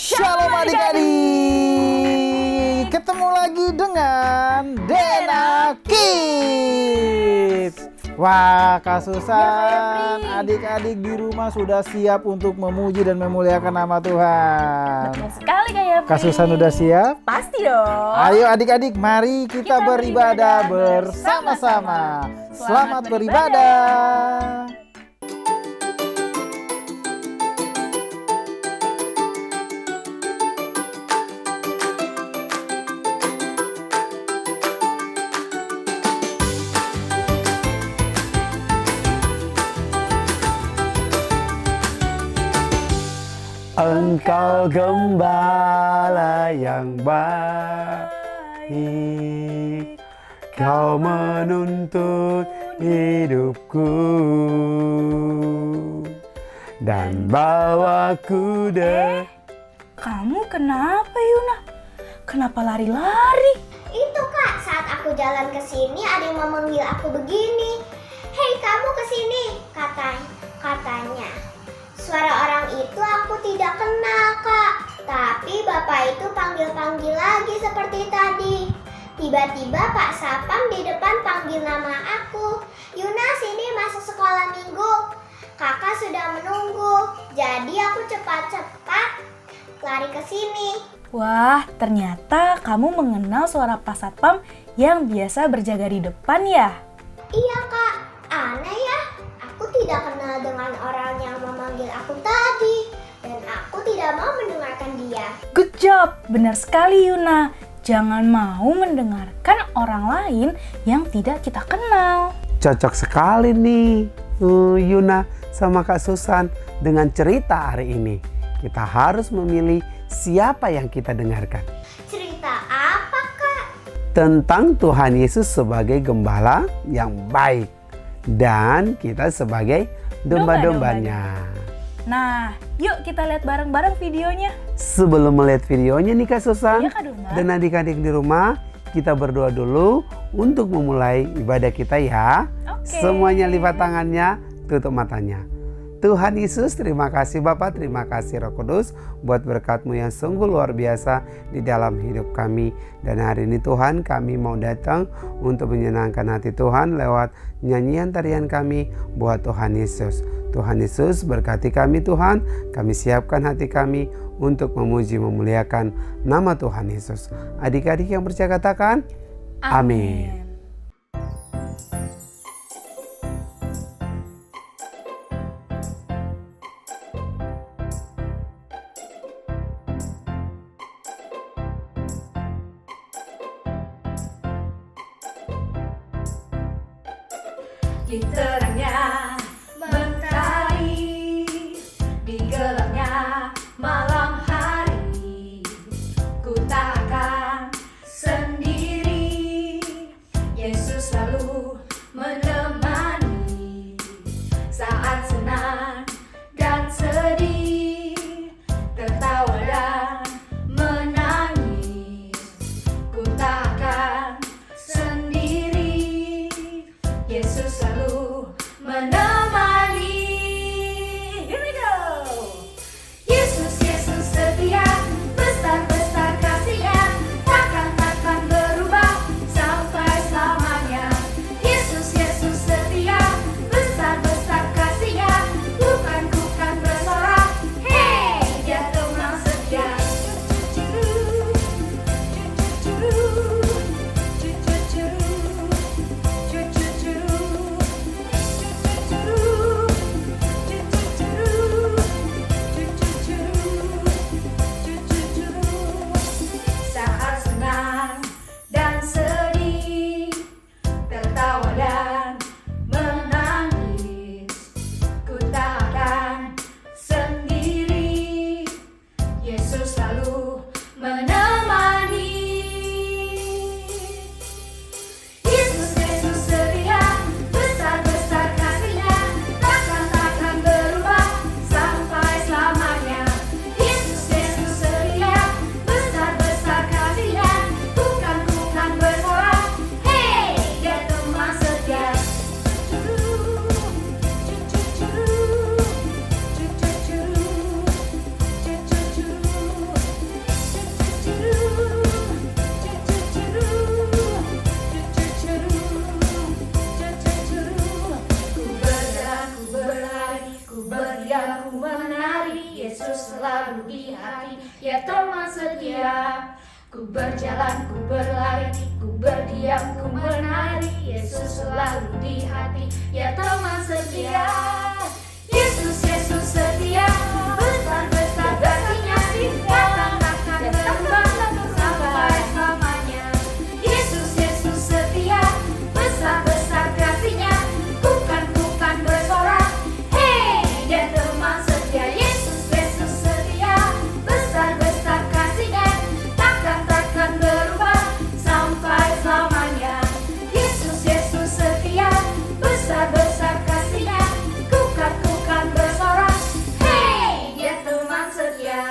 Shalom adik-adik, ketemu lagi dengan Dena Kids. Wah, Kak Susan, adik-adik di rumah sudah siap untuk memuji dan memuliakan nama Tuhan. Betul sekali Kak Yafri. Kak Susan udah siap? Pasti dong. Ayo adik-adik, mari kita beribadah bersama-sama. Selamat beribadah. Engkau gembala yang baik, Kau menuntun hidupku dan bawaku Kamu kenapa Yuna? Kenapa lari-lari? Itu Kak, saat aku jalan ke sini ada yang memanggil aku begini. Hei kamu ke sini, katanya. Suara orang itu aku tidak kenal Kak, tapi Bapak itu panggil-panggil lagi seperti tadi. Tiba-tiba Pak Sapam di depan panggil nama aku. Yuna sini masuk sekolah minggu. Kakak sudah menunggu, jadi aku cepat-cepat lari ke sini. Wah, ternyata kamu mengenal suara Pak Satpam yang biasa berjaga di depan ya? Iya Kak, aneh ya. Aku tidak kenal dengan orang yang memanggil aku tadi. Dan aku tidak mau mendengarkan dia. Good job, benar sekali Yuna. Jangan mau mendengarkan orang lain yang tidak kita kenal. Cocok sekali nih Yuna sama Kak Susan dengan cerita hari ini. Kita harus memilih siapa yang kita dengarkan. Cerita apa Kak? Tentang Tuhan Yesus sebagai gembala yang baik dan kita sebagai domba-dombanya. Nah, yuk kita lihat bareng-bareng videonya. Sebelum melihat videonya nih Kak Susan Iya, Kak Domba. dan adik-adik di rumah, kita berdoa dulu untuk memulai ibadah kita ya. Oke. Semuanya lipat tangannya, tutup matanya. Tuhan Yesus, terima kasih Bapa, terima kasih Roh Kudus buat berkat-Mu yang sungguh luar biasa di dalam hidup kami. Dan hari ini Tuhan, kami mau datang untuk menyenangkan hati Tuhan lewat nyanyian tarian kami buat Tuhan Yesus. Tuhan Yesus berkati kami Tuhan, kami siapkan hati kami untuk memuji memuliakan nama Tuhan Yesus. Adik-adik yang percaya katakan, amin. Di terangnya mentari, di gelapnya malam hari, ku tak akan sendiri. Yesus selalu menemani saat senang dan sedih, tertawa dan menangis. Ku tak akan sendiri. Yesus selalu menemani. Here we go. Yesus, Yesus setia, besar-besar kasih-Nya, takkan berubah sampai selamanya. Yesus, Yesus setia, besar-besar kasih-Nya, bukan bersorak. Hey, Dia teman setia. Saat senang dan sedih, tertawa dan menangis, ku tak akan sendiri. Yesus selalu menemani. Yesus, Yesus setia, besar-besar kasih-Nya, takkan berubah sampai selamanya. Yesus, Yesus setia, besar-besar kasih-Nya, bukan bersorak. Hey, Dia teman setia. di hati, ya teman setia. Ku berjalan, ku berlari, ku berdiam, ku menari, Yesus selalu di hati, ya teman setia. Yesus, Yesus setia, besar-besar kasih-Nya, takkan berubah sampai selamanya. Yesus, Yesus setia, besar-besar kasih-Nya, bukan bersorak, hei dia teman setia. Yesus, Yesus setia, besar-besar kasih-Nya, takkan berubah sampai selamanya. Yesus, Yesus setia, besar-besar kasih-Nya, bukan bersorak, hei dia teman setia.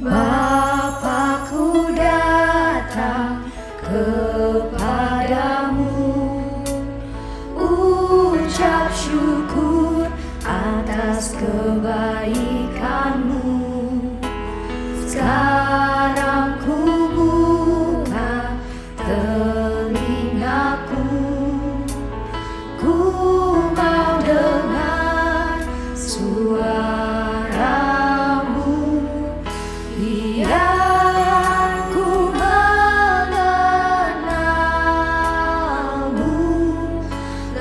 Bapakku datang kepadamu, ucap syukur atas kebaikanmu. Sekarang ku buka telingaku, ku mau dengar suaramu. Biar ku mengenalmu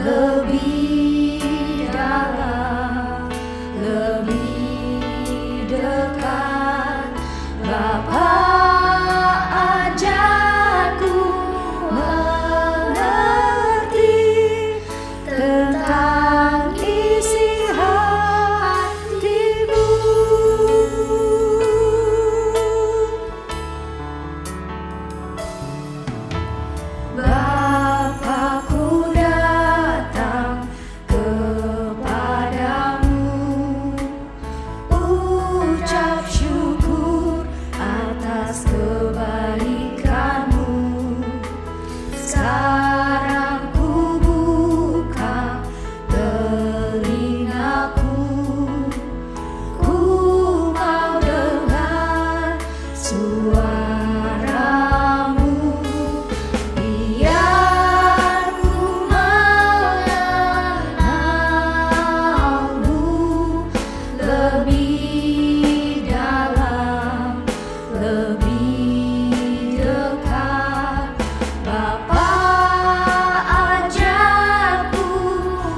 lebih dalam, lebih dekat. Bapa, ajarku mengerti tentang isi hatimu. Bapakku datang kepadamu, ucap syukur atas kebaikanmu. Sekarang ku buka telingaku, ku mau dengar suaramu. Biar ku mengenalmu lebih dalam, lebih dekat. Bapa, ajarku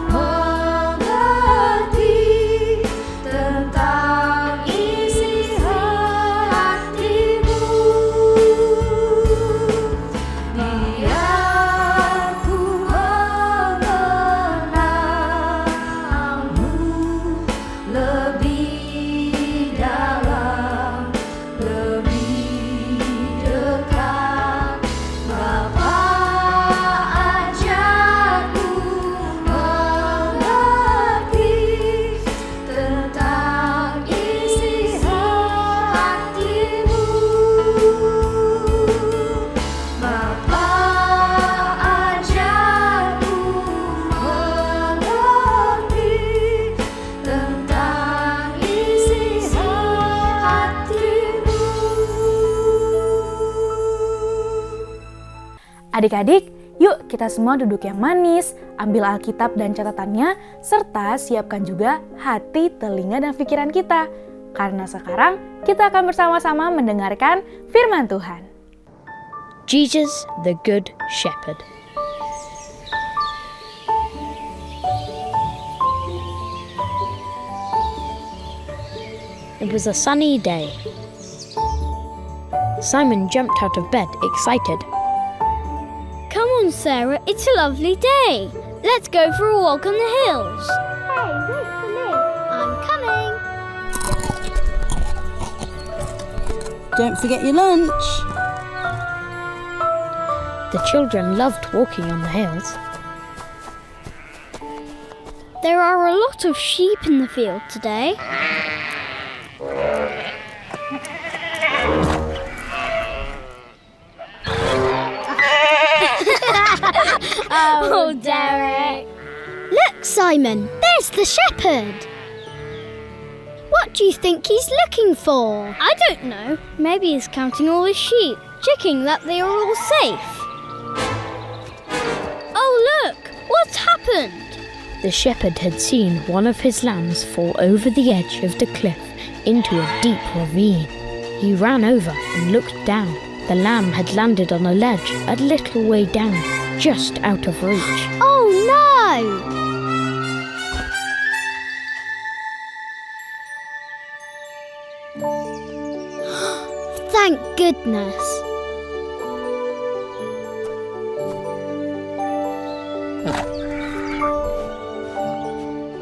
mengerti tentang isi hatimu. Biar ku mengenalmu lebih dalam, lebih dekat. Bapa, ajarku mengerti tentang isi hatimu. Bapa, ajarku mengerti tentang isi hatimu. Adik-adik, yuk kita semua duduk yang manis, ambil Alkitab dan catatannya, serta siapkan juga hati, telinga, dan pikiran kita. Karena sekarang kita akan bersama-sama mendengarkan firman Tuhan. Jesus the Good Shepherd. It was a sunny day. Simon jumped out of bed, excited. Come on, Sarah, it's a lovely day. Let's go for a walk on the hills. Hey, wait for me. I'm coming. Don't forget your lunch. The children loved walking on the hills. There are a lot of sheep in the field today. Oh, Derek. Look, Simon, there's the shepherd. What do you think he's looking for? I don't know. Maybe he's counting all his sheep, checking that they are all safe. happened? The shepherd had seen one of his lambs fall over the edge of the cliff into a deep ravine. He ran over and looked down. The lamb had landed on a ledge a little way down, just out of reach. Oh no! Thank goodness.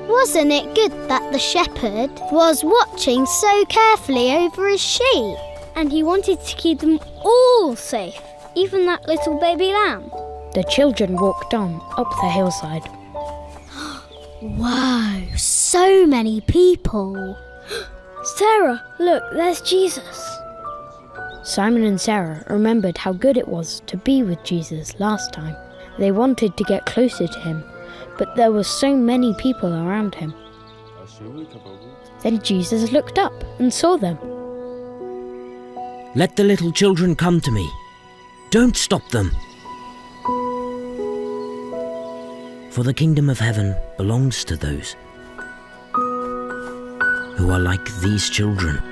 Wasn't it good that the shepherd was watching so carefully over his sheep? And he wanted to keep them all safe, even that little baby lamb. The children walked on up the hillside. Wow, so many people. Sarah, look, there's Jesus. Simon and Sarah remembered how good it was to be with Jesus last time. They wanted to get closer to him, but there were so many people around him. Then Jesus looked up and saw them. Let the little children come to me. Don't stop them. For the kingdom of heaven belongs to those who are like these children.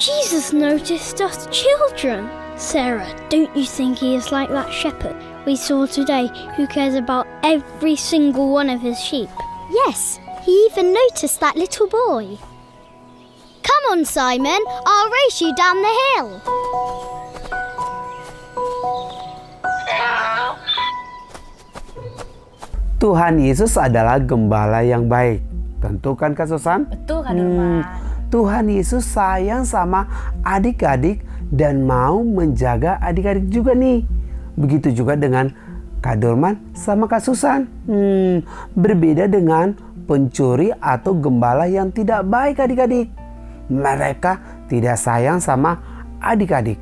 Jesus noticed us children. Sarah, don't you think he is like that shepherd we saw today who cares about every single one of his sheep? Yes, he even noticed that little boy. Come on, Simon, I'll race you down the hill. Tuhan Yesus adalah gembala yang baik. Tentu kan Kak Susan? Betul Kak Dorman. Tuhan Yesus sayang sama adik-adik dan mau menjaga adik-adik juga nih. Begitu juga dengan Kak Dorman sama Kak Susan. Berbeda dengan pencuri atau gembala yang tidak baik adik-adik. Mereka tidak sayang sama adik-adik.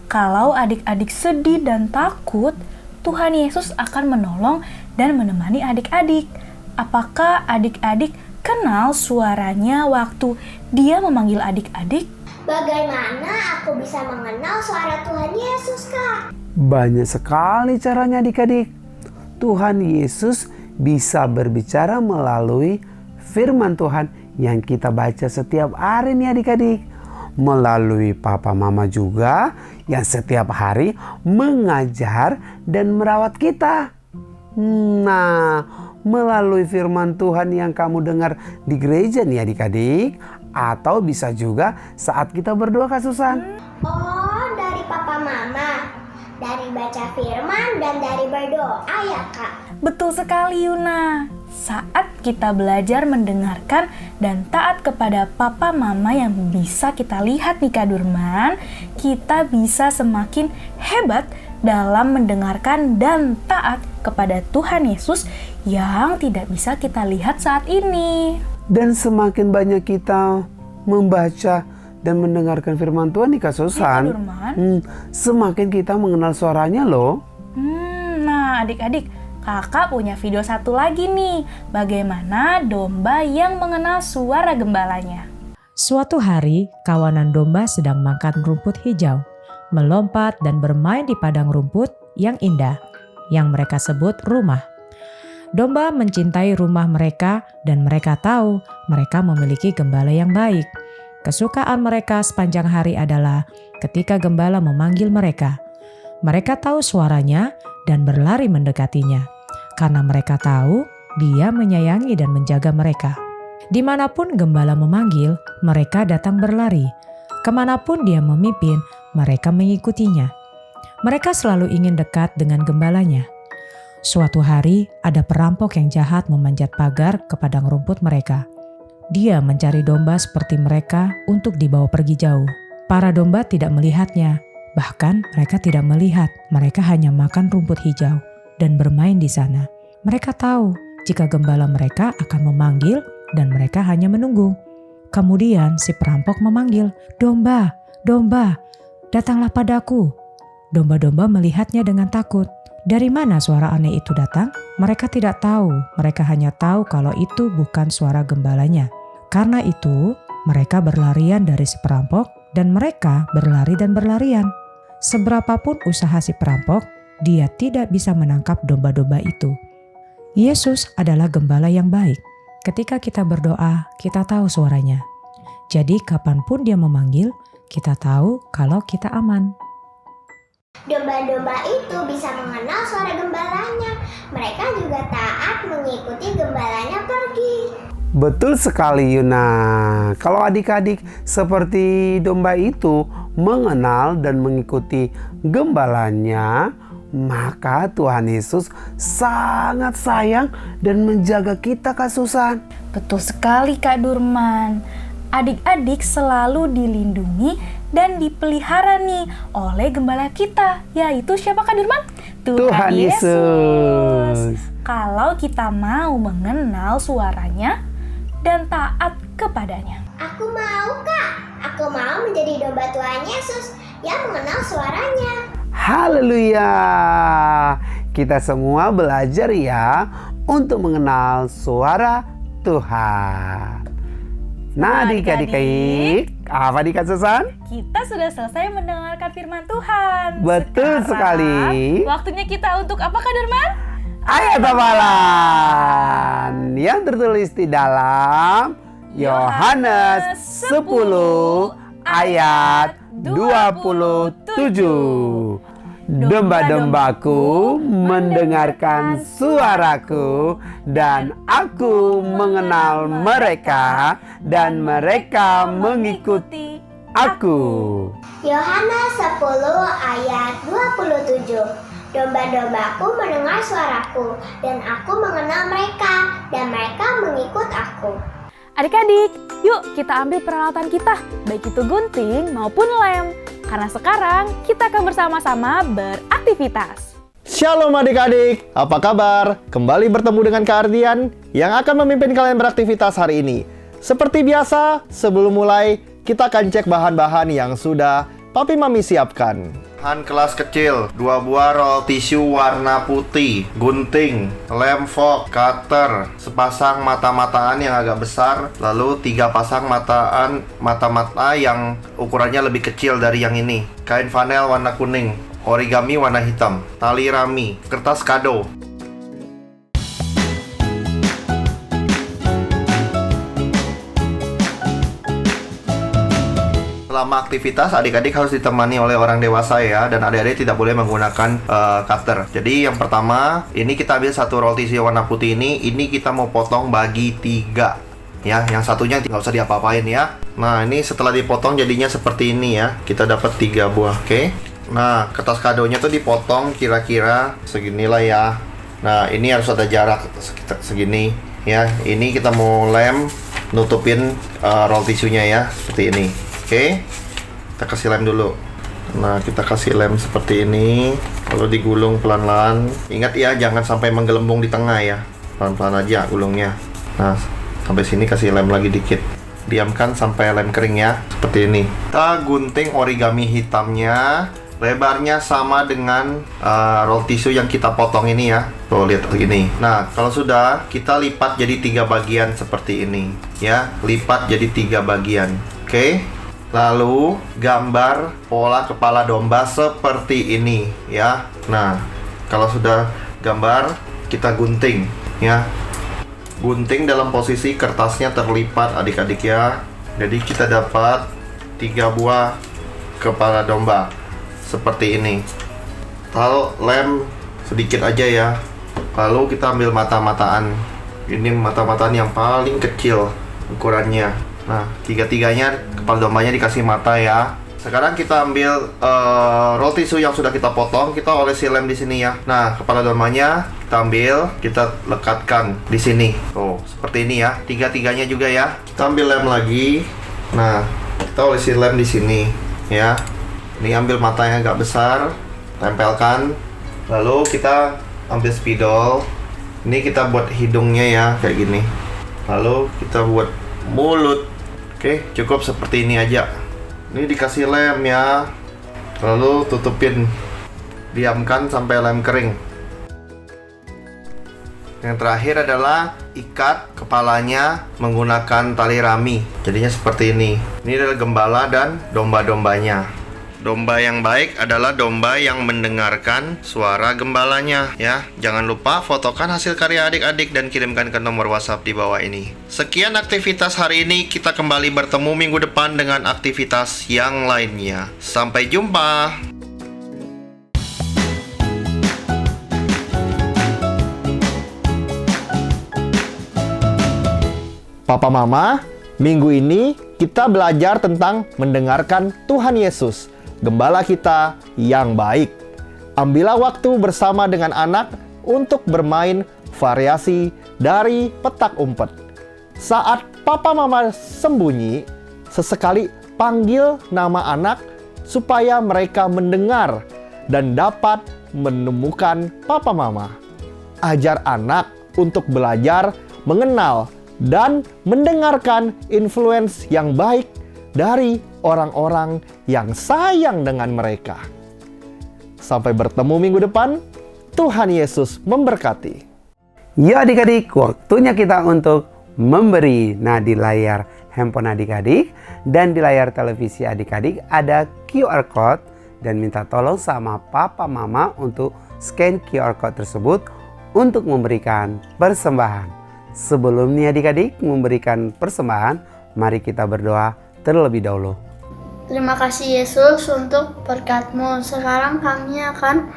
Kalau adik-adik sedih dan takut, Tuhan Yesus akan menolong dan menemani adik-adik. Apakah adik-adik kenal suaranya waktu dia memanggil adik-adik? Bagaimana aku bisa mengenal suara Tuhan Yesus, Kak? Banyak sekali caranya adik-adik. Tuhan Yesus bisa berbicara melalui firman Tuhan yang kita baca setiap hari nih adik-adik. Melalui papa mama juga yang setiap hari mengajar dan merawat kita. Nah, melalui firman Tuhan yang kamu dengar di gereja nih adik-adik. Atau bisa juga saat kita berdoa Kak Susan. Oh, dari papa mama. Dari baca firman dan dari berdoa ya Kak. Betul sekali Yuna. Saat kita belajar mendengarkan dan taat kepada papa mama yang bisa kita lihat nih Kak Durman, kita bisa semakin hebat dalam mendengarkan dan taat kepada Tuhan Yesus yang tidak bisa kita lihat saat ini. Dan semakin banyak kita membaca dan mendengarkan firman Tuhan nih Kak Susan, semakin kita mengenal suaranya loh. Nah adik-adik, kakak punya video satu lagi nih. Bagaimana domba yang mengenal suara gembalanya. Suatu hari, kawanan domba sedang makan rumput hijau, melompat dan bermain di padang rumput yang indah, yang mereka sebut rumah. Domba mencintai rumah mereka dan mereka tahu mereka memiliki gembala yang baik. Kesukaan mereka sepanjang hari adalah ketika gembala memanggil mereka. Mereka tahu suaranya dan berlari mendekatinya, karena mereka tahu dia menyayangi dan menjaga mereka. Dimanapun gembala memanggil, mereka datang berlari. Kemanapun dia memimpin, mereka mengikutinya. Mereka selalu ingin dekat dengan gembalanya. Suatu hari, ada perampok yang jahat memanjat pagar ke padang rumput mereka. Dia mencari domba seperti mereka untuk dibawa pergi jauh. Para domba tidak melihatnya, bahkan mereka tidak melihat. Mereka hanya makan rumput hijau dan bermain di sana. Mereka tahu jika gembala mereka akan memanggil dan mereka hanya menunggu. Kemudian si perampok memanggil, "Domba, domba, datanglah padaku." Domba-domba melihatnya dengan takut. Dari mana suara aneh itu datang? Mereka tidak tahu, mereka hanya tahu kalau itu bukan suara gembalanya. Karena itu, mereka berlarian dari si perampok dan mereka berlari dan berlarian. Seberapapun usaha si perampok, dia tidak bisa menangkap domba-domba itu. Yesus adalah gembala yang baik. Ketika kita berdoa, kita tahu suaranya. Jadi kapanpun dia memanggil, kita tahu kalau kita aman. Domba-domba itu bisa mengenal suara gembalanya. Mereka juga taat mengikuti gembalanya pergi. Betul sekali Yuna. Kalau adik-adik seperti domba itu mengenal dan mengikuti gembalanya, maka Tuhan Yesus sangat sayang dan menjaga kita, Kak Susan. Betul sekali Kak Durman. Adik-adik selalu dilindungi dan dipelihara nih oleh gembala kita, yaitu siapa Kak Durman? Tuhan Yesus. Kalau kita mau mengenal suaranya dan taat kepadanya. Aku mau, Kak. Aku mau menjadi domba Tuhan Yesus yang mengenal suaranya. Haleluya. Kita semua belajar ya untuk mengenal suara Tuhan. Nah, adik-adik, apa nih Kak Susan? Kita sudah selesai mendengarkan firman Tuhan. Betul sekali. Waktunya kita untuk apa Kak Durman? Ayat hafalan yang tertulis di dalam Yohanes 10 ayat 27. Domba-dombaku mendengarkan suaraku dan aku mengenal mereka dan mereka mengikuti aku. Yohanes 10 ayat 27. Domba-dombaku mendengar suaraku dan aku mengenal mereka dan mereka mengikut aku. Adik-adik, yuk kita ambil peralatan kita, baik itu gunting maupun lem. Karena sekarang kita akan bersama-sama beraktivitas. Shalom adik-adik, apa kabar? Kembali bertemu dengan Kak Ardian yang akan memimpin kalian beraktivitas hari ini. Seperti biasa, sebelum mulai, kita akan cek bahan-bahan yang sudah Papi Mami siapkan. Bahan kelas kecil, 2 buah roll tisu warna putih, gunting, lem fork, cutter, sepasang mata-mataan yang agak besar, lalu 3 pasang mata-mata yang ukurannya lebih kecil dari yang ini, kain flanel warna kuning, origami warna hitam, tali rami, kertas kado. Selama aktivitas, adik-adik harus ditemani oleh orang dewasa ya, dan adik-adik tidak boleh menggunakan cutter. Jadi yang pertama, ini kita ambil 1 roll tisu warna putih ini kita mau potong bagi 3 ya. Yang satunya nggak usah diapa-apain ya. Nah, ini setelah dipotong jadinya seperti ini ya. Kita dapat 3 buah, oke? Nah, kertas kadonya tuh dipotong kira-kira seginilah ya. Nah, ini harus ada jarak sekitar segini ya. Ini kita mau lem nutupin roll tisunya ya, seperti ini. Oke, kita kasih lem dulu. Nah, kita kasih lem seperti ini, lalu digulung pelan-pelan. Ingat ya, jangan sampai menggelembung di tengah ya. Pelan-pelan aja gulungnya. Nah, sampai sini kasih lem lagi dikit. Diamkan sampai lem kering ya, seperti ini. Kita gunting origami hitamnya. Lebarnya sama dengan roll tisu yang kita potong ini ya. Tuh, lihat begini. Nah, kalau sudah, kita lipat jadi 3 bagian seperti ini ya. Lipat jadi 3 bagian. Oke. Lalu gambar pola kepala domba seperti ini ya. Nah, kalau sudah gambar, kita gunting ya. Gunting dalam posisi kertasnya terlipat adik-adik ya. Jadi kita dapat 3 buah kepala domba seperti ini. Lalu lem sedikit aja ya. Lalu kita ambil mata-mataan. Ini mata-mataan yang paling kecil ukurannya. Nah, 3-tiganya kepala dombanya dikasih mata ya. Sekarang kita ambil roll tisu yang sudah kita potong, kita olesi lem di sini ya. Nah, kepala dombanya kita ambil, kita lekatkan di sini. Oh, seperti ini ya. 3-tiganya juga ya. Kita ambil lem lagi. Nah, kita olesi lem di sini ya. Ini ambil matanya agak besar, tempelkan. Lalu kita ambil spidol. Ini kita buat hidungnya ya, kayak gini. Lalu kita buat mulut. Oke, cukup seperti ini aja. Ini dikasih lem ya. Lalu tutupin. Diamkan sampai lem kering. Yang terakhir adalah ikat kepalanya menggunakan tali rami. Jadinya seperti ini. Ini adalah gembala dan domba-dombanya. Domba yang baik adalah domba yang mendengarkan suara gembalanya ya. Jangan lupa fotokan hasil karya adik-adik dan kirimkan ke nomor WhatsApp di bawah ini. Sekian aktivitas hari ini, kita kembali bertemu minggu depan dengan aktivitas yang lainnya. Sampai jumpa. Papa Mama, minggu ini kita belajar tentang mendengarkan Tuhan Yesus, Gembala kita yang baik. Ambillah waktu bersama dengan anak untuk bermain variasi dari petak umpet. Saat Papa Mama sembunyi, sesekali panggil nama anak supaya mereka mendengar dan dapat menemukan Papa Mama. Ajar anak untuk belajar mengenal dan mendengarkan influence yang baik dari orang-orang yang sayang dengan mereka. Sampai bertemu minggu depan. Tuhan Yesus memberkati. Yuk adik-adik, waktunya kita untuk memberi. Nah, di layar handphone adik-adik dan di layar televisi adik-adik ada QR code, dan minta tolong sama Papa Mama untuk scan QR code tersebut untuk memberikan persembahan. Sebelumnya adik-adik memberikan persembahan, mari kita berdoa terlebih dahulu. Terima kasih Yesus untuk berkat-Mu. Sekarang kami akan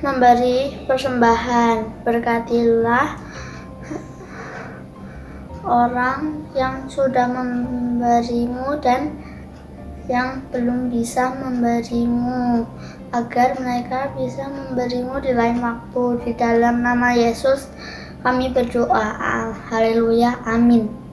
memberi persembahan. Berkatilah orang yang sudah memberi-Mu dan yang belum bisa memberi-Mu, agar mereka bisa memberi-Mu di lain waktu. Di dalam nama Yesus kami berdoa. Haleluya. Amin.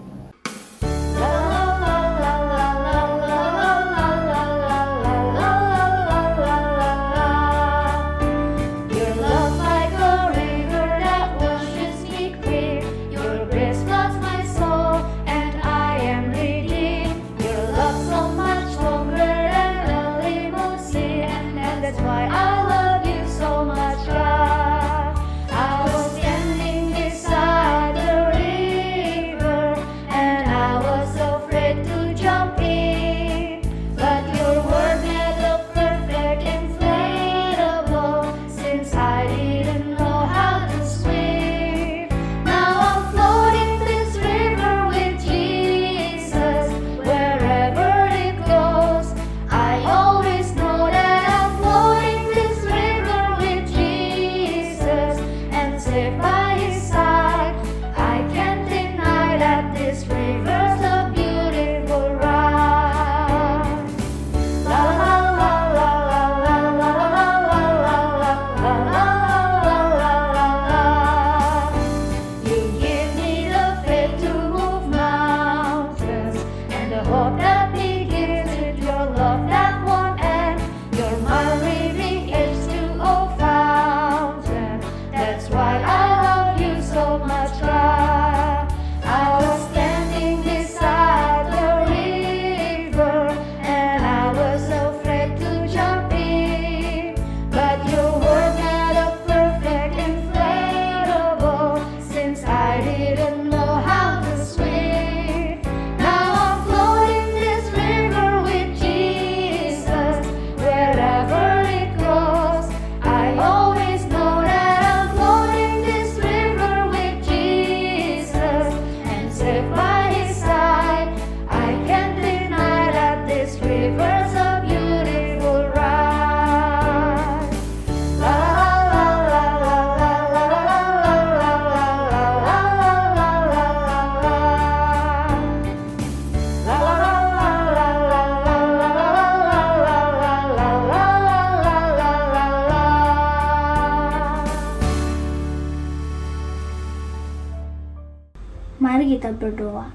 Mari kita berdoa.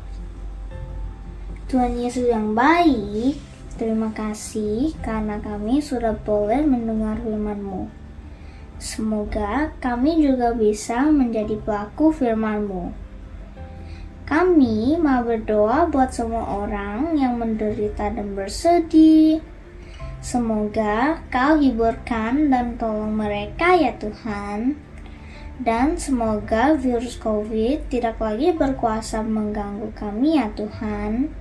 Tuhan Yesus yang baik, terima kasih karena kami sudah boleh mendengar firman-Mu. Semoga kami juga bisa menjadi pelaku firman-Mu. Kami mau berdoa buat semua orang yang menderita dan bersedih. Semoga Kau hiburkan dan tolong mereka ya Tuhan. Dan semoga virus COVID tidak lagi berkuasa mengganggu kami ya Tuhan.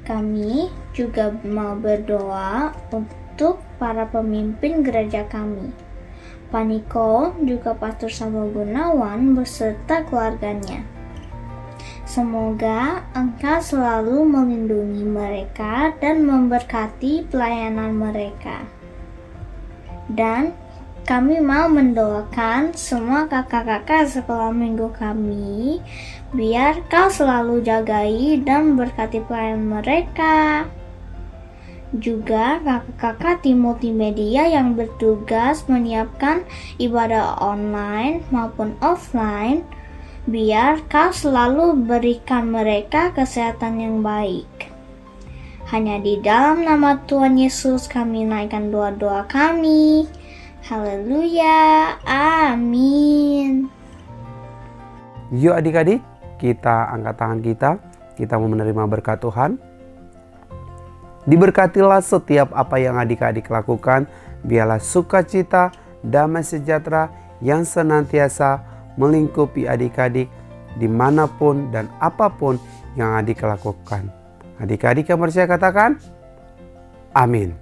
Kami juga mau berdoa untuk para pemimpin gereja kami, Pak Niko, juga Pastor Samuel Gunawan beserta keluarganya. Semoga Engkau selalu melindungi mereka dan memberkati pelayanan mereka. Dan kami mau mendoakan semua kakak-kakak sekolah minggu kami, biar Kau selalu jagai dan berkati pelayanan mereka. Juga kakak-kakak tim multimedia yang bertugas menyiapkan ibadah online maupun offline, biar Kau selalu berikan mereka kesehatan yang baik. Hanya di dalam nama Tuhan Yesus kami naikkan doa-doa kami. Haleluya, amin. Yuk adik-adik, kita angkat tangan kita mau menerima berkat Tuhan. Diberkatilah setiap apa yang adik-adik lakukan, biarlah sukacita, damai sejahtera yang senantiasa melingkupi adik-adik dimanapun dan apapun yang adik lakukan. Adik-adik yang percaya katakan, amin.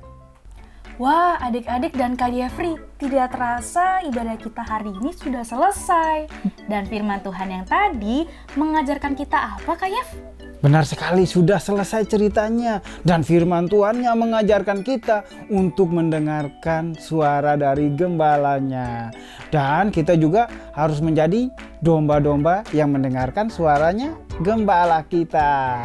Wah, adik-adik dan Kak Jeffrey, tidak terasa ibadah kita hari ini sudah selesai. Dan firman Tuhan yang tadi mengajarkan kita apa, Kak Jeff? Benar sekali, sudah selesai ceritanya. Dan firman Tuhan yang mengajarkan kita untuk mendengarkan suara dari gembalanya. Dan kita juga harus menjadi domba-domba yang mendengarkan suaranya gembala kita.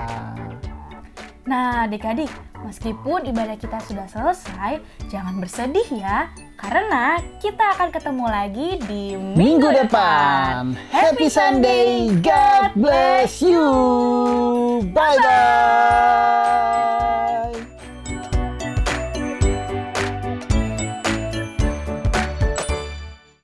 Nah, adik-adik, meskipun ibadah kita sudah selesai, jangan bersedih ya. Karena kita akan ketemu lagi di minggu depan. Happy Sunday, God bless you. Bye-bye.